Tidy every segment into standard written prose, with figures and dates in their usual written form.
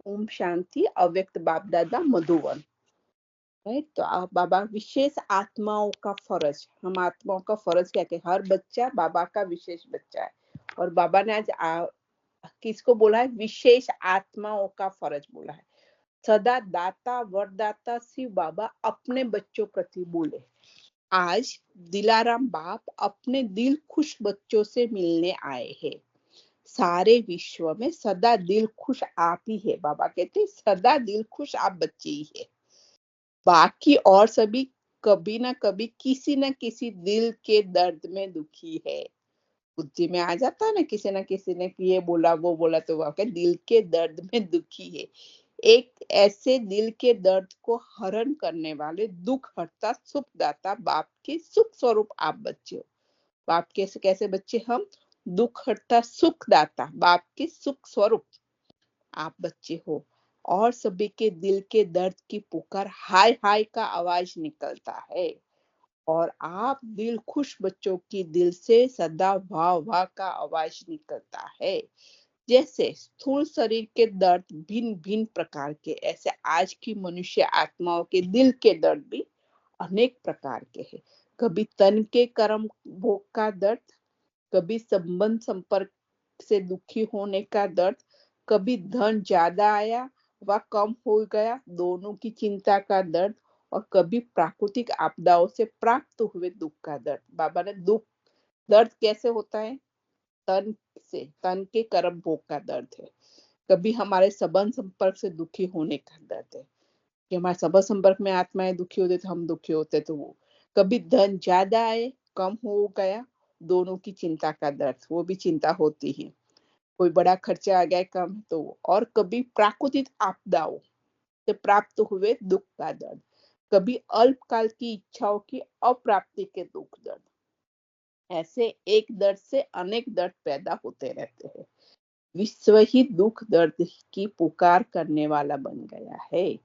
ओम शांति। अव्यक्त बाप दादा मधुवन। राइट। तो बाबा विशेष आत्माओं का फर्ज, हम आत्माओं का फर्ज क्या कि हर बच्चा बाबा का विशेष बच्चा है। और बाबा ने आज किसको बोला है? विशेष आत्माओं का फर्ज बोला है। सदा दाता वरदाता शिव बाबा अपने बच्चों प्रति बोले। आज दिलाराम बाप अपने दिल खुश बच्चों से मिलने आए हैं। सारे विश्व में सदा दिल खुश आप ही है। बाबा कहते सदा दिल खुश आप बच्चे ही है। बाकी और सभी कभी ना कभी किसी न किसी दिल के दर्द में दुखी है। बुद्धि में आ जाता है ना किसी ने ये बोला वो बोला, तो वह दिल के दर्द में दुखी है। एक ऐसे दिल के दर्द को हरण करने वाले दुख हरता सुख दाता बाप के सुख स्वरूप आप बच्चे हो। बाप के कैसे बच्चे हम? दुख हरता सुख दाता बाप के सुख स्वरूप आप बच्चे हो। और सभी के दिल के दर्द की पुकार हाय हाय का आवाज निकलता है। और आप दिल खुश बच्चों की दिल से सदा वाह वाह का आवाज निकलता है। जैसे स्थूल शरीर के दर्द भिन्न भिन्न प्रकार के, ऐसे आज की मनुष्य आत्माओं के दिल के दर्द भी अनेक प्रकार के हैं। कभी तन के कर्म भोग का दर्द, कभी संबंध संपर्क से दुखी होने का दर्द, कभी धन ज्यादा आया व कम हो गया दोनों की चिंता का दर्द, और कभी प्राकृतिक आपदाओं से प्राप्त हुए दुख का दर्द। बाबा ने दुख दर्द कैसे होता है? तन से, तन के कर्म भोग का दर्द है। कभी हमारे संबंध संपर्क से दुखी होने का दर्द है कि हमारे संबंध संपर्क में आत्माएं दुखी होते तो हम दुखी होते, तो वो कभी धन ज्यादा आए कम हो गया दोनों की चिंता का दर्द, वो भी चिंता होती है। कोई बड़ा खर्चा आ गया कम, तो और कभी प्राकृतिक आपदाओं से प्राप्त हुए दुख का दर्द, कभी अल्पकाल की इच्छाओं की अप्राप्ति के दुख दर्द। ऐसे एक दर्द से अनेक दर्द पैदा होते रहते हैं। विश्व ही दुख दर्द की पुकार करने वाला बन गया है।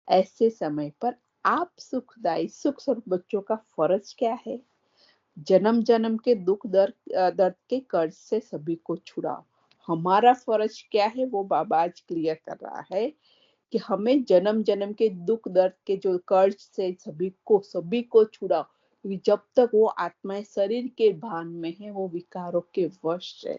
ऐसे समय पर आप सुखदायी सुख स्वरूप बच्चों का फर्ज क्या है? जन्म जन्म के दुख दर्द के कर्ज से सभी को छुड़ाओ। हमारा फर्ज क्या है वो बाबा आज क्लियर कर रहा है कि हमें जन्म जन्म के दुख दर्द के जो कर्ज से सभी को छुड़ाओ, क्योंकि जब तक वो आत्माएं शरीर के भान में है वो विकारों के वश है,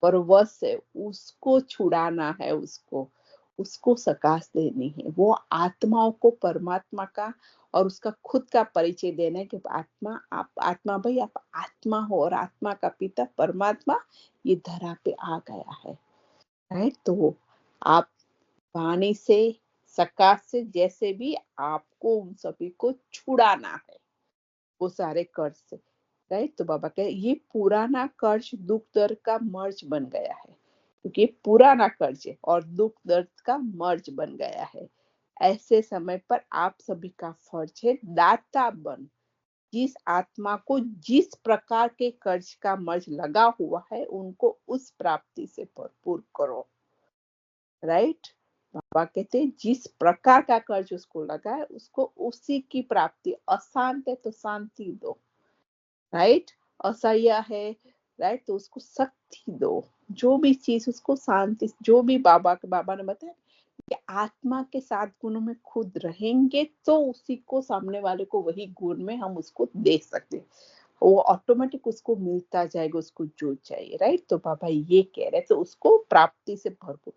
पर वश है, उसको छुड़ाना है, उसको सकाश देनी है। वो आत्माओं को परमात्मा का और उसका खुद का परिचय देना है कि आत्मा, आप आत्मा भाई, आप आत्मा हो और आत्मा का पिता परमात्मा ये धरा पे आ गया है। राइट। तो आप वाणी से सकाश से जैसे भी आपको उन सभी को छुड़ाना है वो सारे कर्ज से। राइट। तो बाबा कहे ये पुराना कर्ज दुख दर्द का मर्ज बन गया है, क्योंकि पुराना कर्ज है और दुख दर्द का मर्ज बन गया है। ऐसे समय पर आप सभी का फर्ज है दाता बन, जिस आत्मा को जिस प्रकार के कर्ज का मर्ज लगा हुआ है उनको उस प्राप्ति से भरपूर करो। राइट। बाबा कहते हैं जिस प्रकार का कर्ज उसको लगा है उसको उसी की प्राप्ति, अशांत है तो शांति दो। राइट। असह्य है, राइट, तो उसको शक्ति दो। जो भी चीज उसको शांति, जो भी बाबा ने बताया कि आत्मा के 7 गुणों में खुद रहेंगे तो उसी को, सामने वाले को वही गुण में हम उसको दे सकते हैं, वो ऑटोमेटिक उसको मिलता जाएगा, उसको जो चाहिए। राइट। तो बाबा ये कह रहे तो उसको प्राप्ति से भरपूर,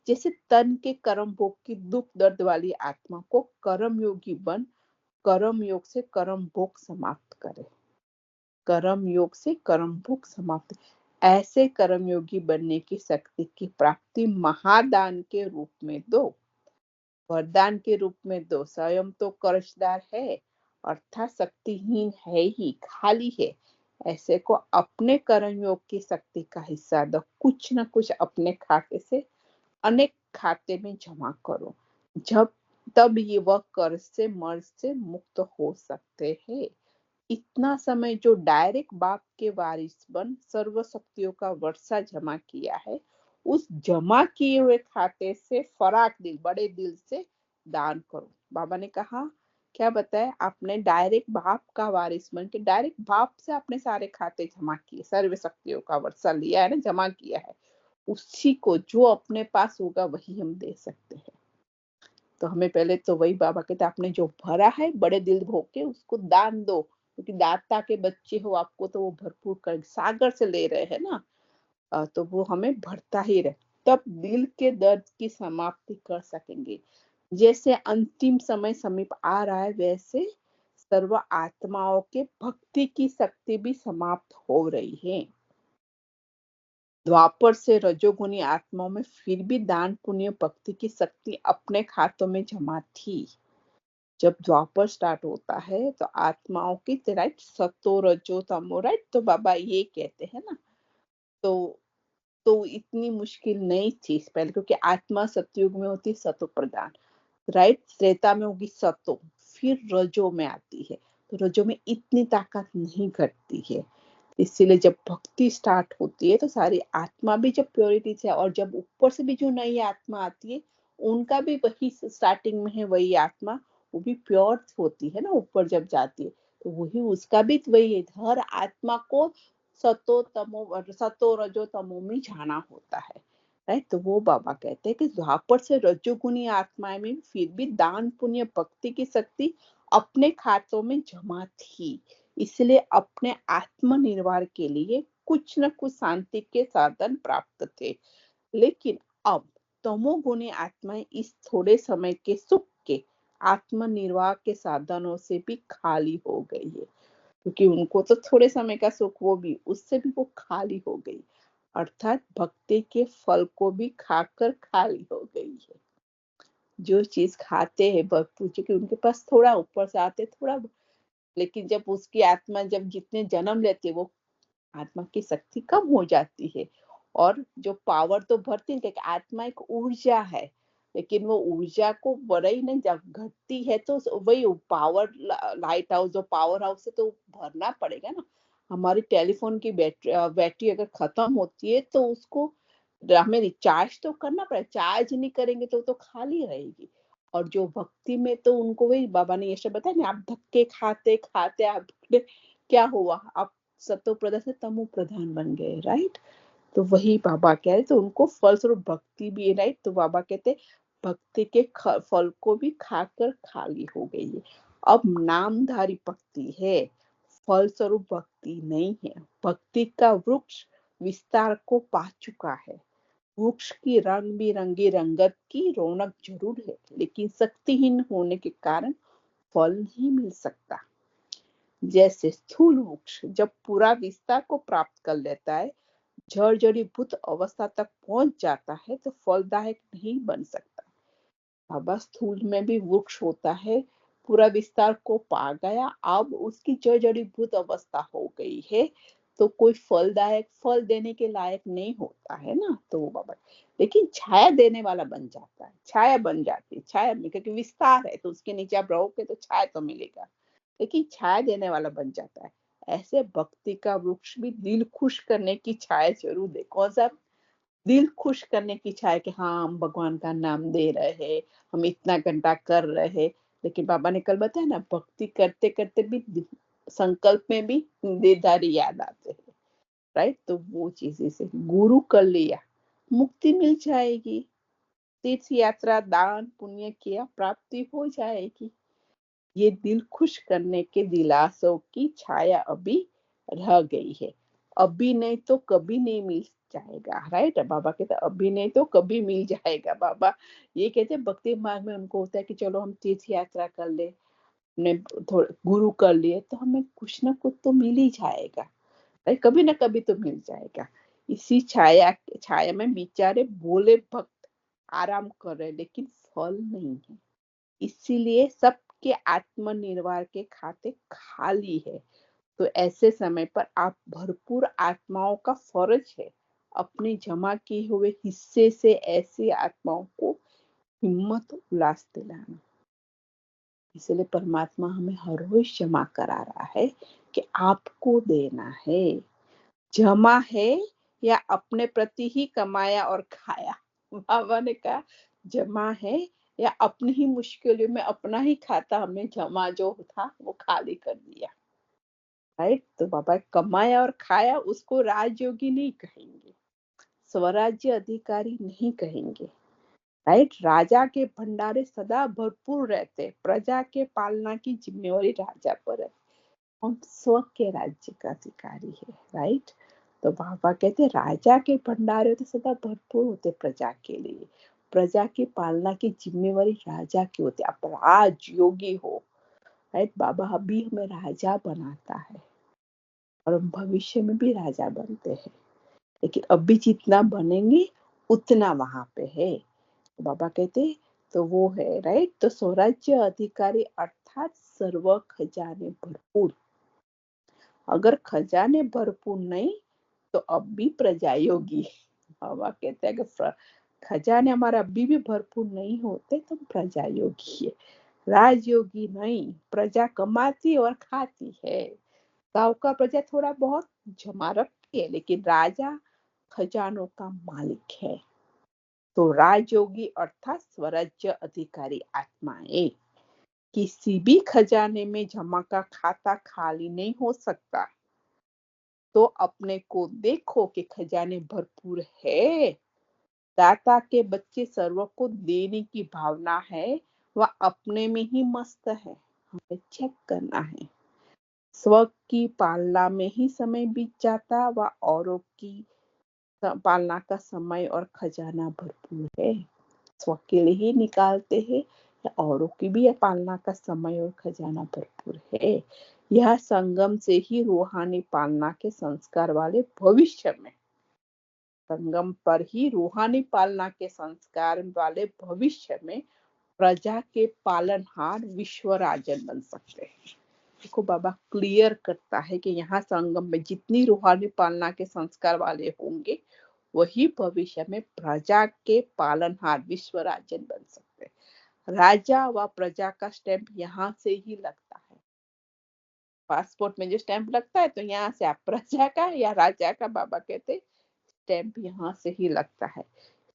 जैसे तन के कर्म भोग की दुख दर्द वाली आत्मा को कर्म योगी बन कर्म योग से कर्म भोग समाप्त करे। कर्म योग से कर्म भोग समाप्त, ऐसे कर्म योगी बनने की शक्ति की प्राप्ति महादान के रूप में दो, वरदान के रूप में दो। स्वयं तो कर्जदार है अर्थात शक्तिहीन है ही, खाली है। ऐसे को अपने कर्म योग की शक्ति का हिस्सा दो, कुछ न कुछ अपने खाते से अनेक खाते में जमा करो, जब तब ये वह कर्ज से मर्ज से मुक्त हो सकते हैं। इतना समय जो डायरेक्ट बाप के वारिस बन सर्व शक्तियों का वर्षा जमा किया है, उस जमा किए हुए खाते से फराक दिल, बड़े दिल से दान करो। बाबा ने कहा, क्या बताया? आपने डायरेक्ट बाप का वारिस बन के डायरेक्ट बाप से अपने सारे खाते जमा किए, सर्व शक्तियों का वर्षा लिया है ना, जमा किया है, उसी को जो अपने पास होगा वही हम दे सकते हैं। तो हमें पहले तो वही बाबा कहते हैं, आपने जो भरा है बड़े दिल होके उसको दान दो, क्योंकि दाता के बच्चे हो आपको तो वो भरपूर कर सागर से ले रहे हैं ना। तो वो हमें भरता ही रहे, तब दिल के दर्द की समाप्ति कर सकेंगे। जैसे अंतिम समय समीप आ रहा है, वैसे सर्व आत्माओं के भक्ति की शक्ति भी समाप्त हो रही है। द्वापर से रजोगुनी आत्माओं में फिर भी दान पुण्य भक्ति की शक्ति अपने खातों में जमा थी। जब द्वापर स्टार्ट होता है तो आत्माओं की राइट सतो रजो तमो, राइट, तो बाबा ये कहते हैं ना। तो इतनी मुश्किल नहीं थी पहले, क्योंकि आत्मा सतयुग में होती सतो प्रधान, राइट, त्रेता में होगी सतो, फिर रजो में आती है। तो रजो में इतनी ताकत नहीं घटती है। इसीलिए जब भक्ति स्टार्ट होती है तो सारी आत्मा भी जब प्योरिटी से, और जब ऊपर से भी जो नई आत्मा आती है उनका भी वही स्टार्टिंग में है, वही आत्मा, वो भी प्योर होती है ना ऊपर जब जाती है। तो वही उसका भी वही है, हर आत्मा को सतो रजो तमो में जाना होता है, राइट। तो वो बाबा कहते हैं कि द्वापर से रजोगुनी आत्माएं में फिर भी दान पुण्य भक्ति की शक्ति अपने खातों में जमा थी। इसलिए अपने आत्मनिर्वाण के लिए कुछ न कुछ शांति के साधन प्राप्त थे। लेकिन अब तमोगुणी आत्माएं इस थोड़े समय के सुख के आत्मनिर्वाह के साधनों से भी खाली हो गई है, क्योंकि उनको तो थोड़े समय का सुख, वो भी उससे भी वो खाली हो गई, अर्थात भक्ति के फल को भी खाकर खाली हो गई है। जो चीज खाते हैं भरपूर, क्योंकि उनके पास थोड़ा ऊपर से आते थोड़ा, लेकिन जब उसकी आत्मा जब जितने जन्म लेती है वो आत्मा की शक्ति कम हो जाती है। और जो पावर तो भरती है, क्योंकि आत्मा एक ऊर्जा है, लेकिन वो ऊर्जा को बड़ा ही नहीं, जब घटती है तो वही पावर, लाइट हाउस जो पावर हाउस है तो भरना पड़ेगा ना। हमारी टेलीफोन की बैटरी अगर खत्म होती है तो उसको हमें रिचार्ज तो करना पड़ेगा, चार्ज नहीं करेंगे तो खाली रहेगी। और जो भक्ति में तो उनको वही बाबा ने ये सब बताया ना, आप धक्के खाते खाते आप क्या हुआ, आप सतो प्रधान से तमो प्रधान बन गए, राइट। तो वही बाबा कह रहे, तो उनको फलस्वरूप भक्ति भी है, राइट। तो बाबा कहते भक्ति के फल को भी खाकर खाली हो गई है। अब नामधारी भक्ति है, फलस्वरूप भक्ति नहीं है। भक्ति का वृक्ष विस्तार को पा चुका है। वृक्ष की रंग बिरंगी रंगत की रौनक जरूर है, लेकिन शक्तिहीन होने के कारण फल नहीं मिल सकता। जैसे स्थूल वृक्ष जब पूरा विस्तार को प्राप्त कर लेता है, जड़ीभूत अवस्था तक पहुंच जाता है, तो फलदायक नहीं बन सकता। बाबा स्थूल में भी वृक्ष होता है, पूरा विस्तार को पा गया, अब उसकी जड़ीभूत अवस्था हो गई है, तो कोई फलदायक फल देने के लायक नहीं होता है ना। तो वो बाबा लेकिन छाया देने वाला बन जाता है, छाया बन जाती है, छाया में क्योंकि विस्तार है तो उसके नीचे आप रहोगे तो छाया तो मिलेगा, लेकिन छाया देने वाला बन जाता है। ऐसे भक्ति का वृक्ष भी दिल खुश करने की छाया जरूर दे। कौन सा? दिल खुश करने की छाया, कि हाँ हम भगवान का नाम दे रहे हैं, हम इतना घंटा कर रहे हैं। लेकिन बाबा ने कल बताया ना, भक्ति करते करते भी संकल्प में भी देदारी याद आते हैं, राइट। तो वो चीज से गुरु कर लिया, मुक्ति मिल जाएगी। तीर्थ यात्रा दान पुण्य किया, प्राप्ति हो जाएगी। ये दिल खुश करने के दिलासों की छाया अभी रह गई है, अभी नहीं तो कभी नहीं मिल जाएगा, राइट। बाबा कहते अभी नहीं तो कभी मिल जाएगा। बाबा ये कहते भक्ति मार्ग में उनको होता है कि चलो हम तीर्थ यात्रा कर ले, हमने थोड़ा गुरु कर लिए तो हमें कुछ ना कुछ तो मिल ही जाएगा, राइट, कभी ना कभी तो मिल जाएगा। इसी छाया छाया में बेचारे बोले भक्त आराम कर रहे, लेकिन फल नहीं है। इसीलिए सबके आत्मनिर्वाह के खाते खाली है। तो ऐसे समय पर आप भरपूर आत्माओं का फर्ज है अपने जमा किए हुए हिस्से से ऐसी आत्माओं को हिम्मत उल्लास दिलाना। इसलिए परमात्मा हमें हर रोज जमा करा रहा है कि आपको देना है। जमा है या अपने प्रति ही कमाया और खाया। बाबा ने कहा जमा है या अपनी ही मुश्किलों में अपना ही खाता हमने जमा जो था वो खाली कर दिया, राइट। तो बाबा कमाया और खाया उसको राजयोगी नहीं कहेंगे। स्वराज्य अधिकारी नहीं कहेंगे। राइट, राजा के भंडारे सदा भरपूर रहते, प्रजा के पालना की जिम्मेवारी राजा पर है। हम स्व के राज्य का अधिकारी है। राइट, तो बाबा कहते राजा के भंडारे तो सदा भरपूर होते प्रजा के लिए, प्रजा की पालना की जिम्मेवारी राजा की होती है। आप राजयोगी हो। राइट, बाबा अभी हमें राजा बनाता है और हम भविष्य में भी राजा बनते हैं, लेकिन अभी जितना बनेंगे उतना वहां पे है। बाबा कहते तो वो है। राइट, तो स्वराज्य अधिकारी अर्थात सर्व खजाने भरपूर। अगर खजाने भरपूर नहीं तो अब भी प्रजा योगी। बाबा कहते हैं कि खजाने हमारा अभी भी भरपूर नहीं होते तो प्रजा योगी है। राजयोगी नहीं, प्रजा कमाती और खाती है। गांव का प्रजा थोड़ा बहुत जमा रखती है, लेकिन राजा खजानों का मालिक है। तो राजयोगी अर्थात स्वराज्य अधिकारी आत्माएं। किसी भी खजाने में जमा का खाता खाली नहीं हो सकता। तो अपने को देखो कि खजाने भरपूर है। दाता के बच्चे सर्व को देने की भावना है, वह अपने में ही मस्त है। हमें चेक करना है। स्व की पालना में ही समय बीत जाता, व औरों की पालना का समय और खजाना भरपूर है। स्व के लिए ही निकालते हैं या औरों की भी पालना का समय और खजाना भरपूर है। यह संगम से ही रूहानी पालना के संस्कार वाले भविष्य में, संगम पर ही रूहानी पालना के संस्कार वाले भविष्य में प्रजा के पालनहार विश्व राजन बन सकते हैं। देखो बाबा क्लियर करता है कि यहाँ संगम में जितनी रूहानी पालना के संस्कार वाले होंगे वही भविष्य में प्रजा के पालनहार विश्व राजन बन सकते हैं। राजा व प्रजा का स्टैंप यहाँ से ही लगता है। पासपोर्ट में जो स्टैंप लगता है तो यहाँ से आप प्रजा का या राजा का, बाबा कहते स्टैंप यहाँ से ही लगता है।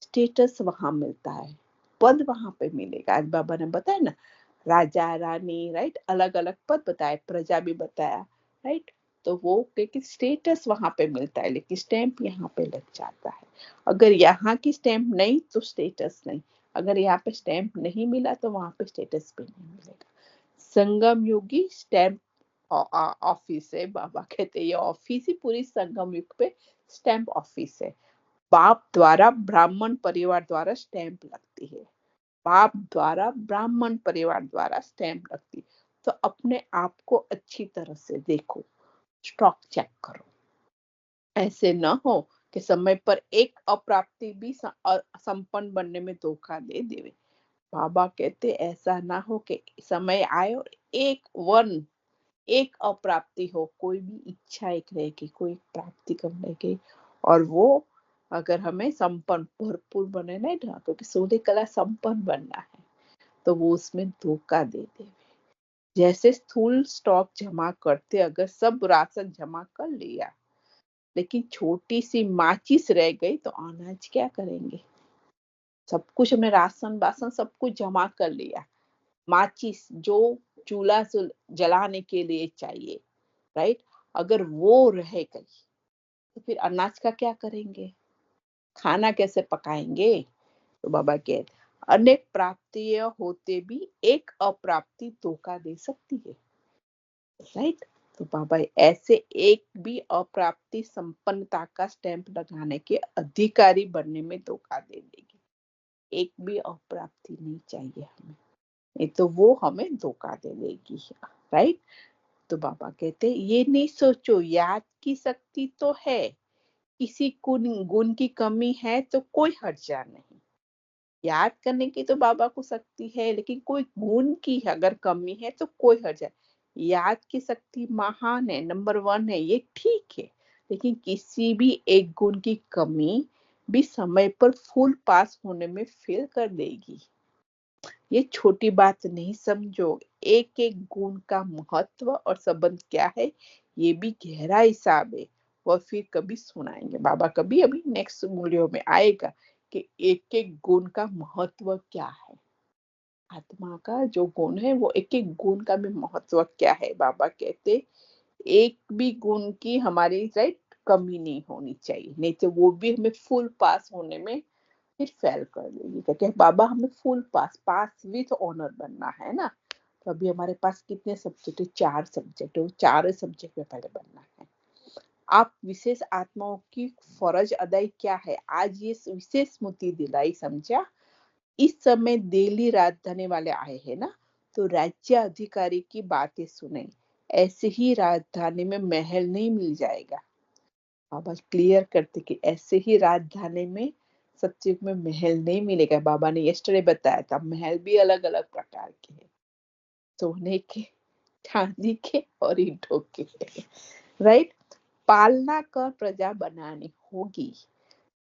स्टेटस वहां मिलता है, पद वहां पे मिलेगा। आज बाबा ने बताया ना, राजा रानी, राइट, अलग अलग पद बताए, प्रजा भी बताया। राइट, तो वो स्टेटस वहां पे मिलता है, लेकिन स्टैंप यहाँ पे लग जाता है। अगर यहाँ की स्टैंप नहीं तो स्टेटस नहीं, अगर यहाँ पे स्टैंप नहीं मिला तो वहां पे स्टेटस भी नहीं मिलेगा। संगम युगी स्टैंप ऑफिस है। बाबा कहते ये ऑफिस ही पूरी संगम युग पे स्टैंप ऑफिस है। बाप द्वारा ब्राह्मण परिवार द्वारा स्टैंप लगती है। बाप द्वारा ब्राह्मण परिवार द्वारा स्टैंप लगती। तो अपने आप को अच्छी तरह से देखो, स्टॉक चेक करो। ऐसे न हो कि समय पर एक अप्राप्ति भी संपन्न बनने में धोखा दे देवे। बाबा कहते ऐसा ना हो कि समय आए और एक अप्राप्ति हो, कोई भी इच्छा एक रहेगी, कोई प्राप्ति कम रहेगी, और वो अगर हमें संपन्न भरपूर बने नहीं ना, क्योंकि 16 कला संपन्न बनना है, तो वो उसमें धोखा दे दे। जैसे स्थूल स्टॉक जमा करते, अगर सब राशन जमा कर लिया लेकिन छोटी सी माचिस रह गई तो अनाज क्या करेंगे। सब कुछ हमने राशन बासन सब कुछ जमा कर लिया, माचिस जो चूल्हा जलाने के लिए चाहिए, राइट, अगर वो रह गई तो फिर अनाज का क्या करेंगे, खाना कैसे पकाएंगे। तो बाबा कहते अनेक प्राप्तियां होते भी एक अप्राप्ति धोखा दे सकती है। राइट, तो बाबा ऐसे एक भी अप्राप्ति संपन्नता का स्टैंप लगाने के अधिकारी बनने में धोखा दे देगी। एक भी अप्राप्ति नहीं चाहिए हमें, नहीं तो वो हमें धोखा दे देगी। राइट, तो बाबा कहते ये नहीं सोचो याद की शक्ति तो है, किसी गुण की कमी है तो कोई हर्जा नहीं। याद करने की तो बाबा को शक्ति है, लेकिन कोई गुण की अगर कमी है तो कोई हर्जा। याद की शक्ति महान है, नंबर 1 है, ये ठीक है, लेकिन किसी भी एक गुण की कमी भी समय पर फुल पास होने में फेल कर देगी। ये छोटी बात नहीं समझो। एक एक गुण का महत्व और संबंध क्या है ये भी गहरा हिसाब है, वह फिर कभी सुनाएंगे बाबा, कभी अभी नेक्स्ट वीडियो में आएगा कि एक एक गुण का महत्व क्या है। आत्मा का जो गुण है वो एक एक गुण का भी महत्व क्या है। बाबा कहते एक भी गुण की हमारी, राइट, कमी नहीं होनी चाहिए, नहीं तो वो भी हमें फुल पास होने में फिर फेल कर देगी। क्योंकि बाबा हमें full pass pass with honour बनना है ना। तो अभी हमारे पास कितने सब्जेक्ट है? 4 सब्जेक्ट है, वो चारों सब्जेक्ट में पहले बनना है। आप विशेष आत्माओं की फर्ज अदाई क्या है, आज ये विशेष स्मृति दिलाई, समझा। इस समय दिल्ली राजधानी वाले आए हैं ना, तो राज्य अधिकारी की बातें सुने। ऐसे ही राजधानी में महल नहीं मिल जाएगा। बाबा क्लियर करते कि ऐसे ही राजधानी में सत्युग में महल नहीं मिलेगा। बाबा ने यस्टरडे बताया था, महल भी अलग अलग प्रकार के हैं, सोने के, चांदी के और ईंटों के, राइट। पालना कर प्रजा बनानी होगी।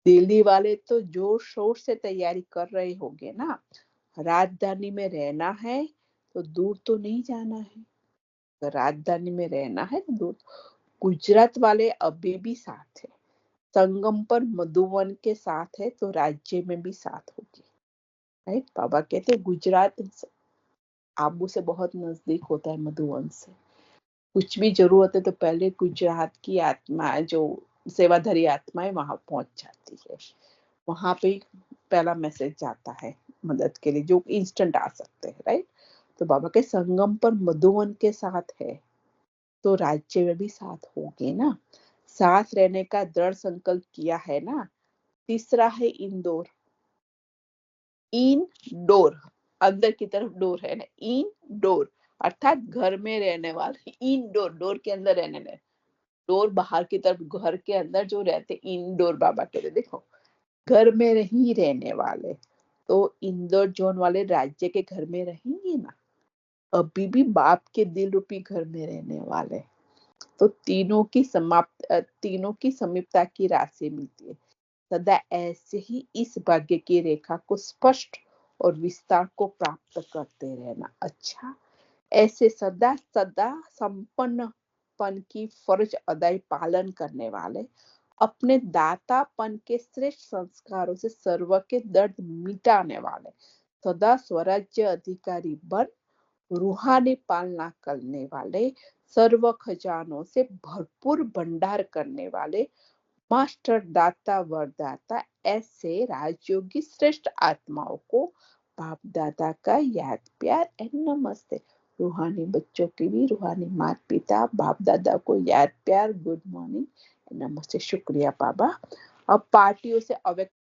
दिल्ली वाले तो जोर शोर से तैयारी कर रहे होंगे ना। राजधानी में रहना है तो दूर तो नहीं जाना है। अगर राजधानी में रहना है तो दूर। गुजरात वाले अभी भी साथ है। संगम पर मधुवन के साथ है तो राज्य में भी साथ होगी, राइट। बाबा कहते हैं गुजरात आबू से बहुत नजदीक होता है, मधुवन से। कुछ भी जरूरत है तो पहले गुजरात की आत्मा, जो सेवाधारी आत्माएं वहां पहुंच जाती है। वहां पे पहला मैसेज जाता है मदद के लिए, जो इंस्टेंट आ सकते हैं, राइट। तो बाबा के संगम पर मधुवन के साथ है तो राज्य में भी साथ होंगे ना। साथ रहने का दृढ़ संकल्प किया है ना। तीसरा है इंदौर। इन डोर, अंदर की तरफ डोर है ना, इन डोर अर्थात घर में रहने वाले। इन डोर, डोर के अंदर रहने वाले। डोर बाहर की तरफ, घर के अंदर जो रहते, इंडोर बाबा कहते, देखो घर में नहीं रहने वाले। तो इंदौर जोन वाले राज्य के घर में रहेंगे ना, अभी भी बाप के दिल रूपी घर में रहने वाले। तो तीनों की समीपता की राशि मिलती है। सदा ऐसे ही इस भाग्य की रेखा को स्पष्ट और विस्तार को प्राप्त करते रहना। अच्छा, ऐसे सदा सदा संपन्नपन की फर्ज अदाई पालन करने वाले, अपने दातापन के श्रेष्ठ संस्कारों से सर्व के दर्द मिटाने वाले, सदा स्वराज्य अधिकारी बन रूहानी पालना करने वाले, सर्व खजानों से भरपूर भंडार करने वाले, मास्टर दाता वरदाता, ऐसे राजयोगी श्रेष्ठ आत्माओं को बाप दादा का याद प्यार एंड नमस्ते। रूहानी बच्चों की भी रूहानी माता पिता बाप दादा को याद प्यार, गुड मॉर्निंग, नमस्ते, शुक्रिया बाबा। अब पार्टियों से अव्यक्त